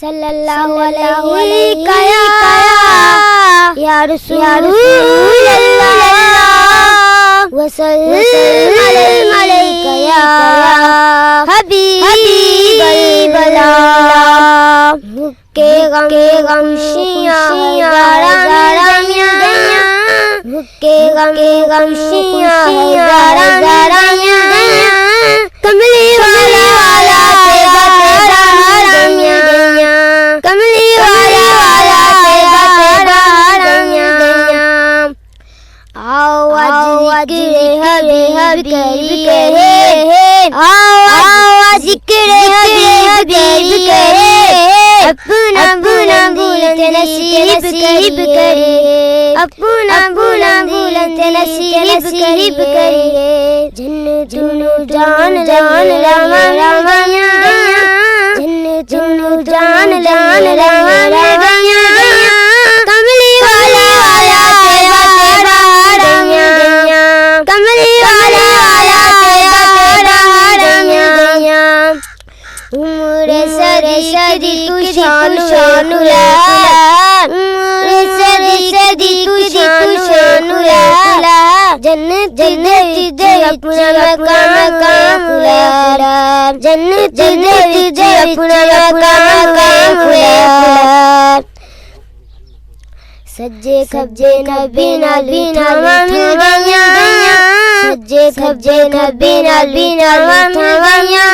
सल्लल्लाहु अलैहि या रसूल अल्लाह वसल्लम अलैका या हबीब अल्लाह। मुक्के गम खुशियाँ ज़ारा मिल गईयाँ, मुक्के गम खुशियाँ ज़ारा मिल गईयाँ। कमली वाला तेरा मिल गईयां, कमली वाला तेरा मिल गईयां। आओ आज हबीब करिए, आओ आज जिक्र हबीब करे, अपना बुलंद नसीब करे, अपना बुलंद नसीब करे। जन्नत जान रामा मिल गईयां, जन्नत जान रामा मिल गईयां। कमली वाला तेरा मिल गईयां, कमली वाला तेरा मिल गईयां। उम्र सदी तू शानुला, उम्र सदी तू शानुला। जन्नत दे अपना मकाम खुला, जन्नत दे अपना मकाम खुला। सज्जे खब्जे नबी नाल बिठावा मिल गईयां, सज्जे खब्जे नबी नाल बिठावा मिल गईयां।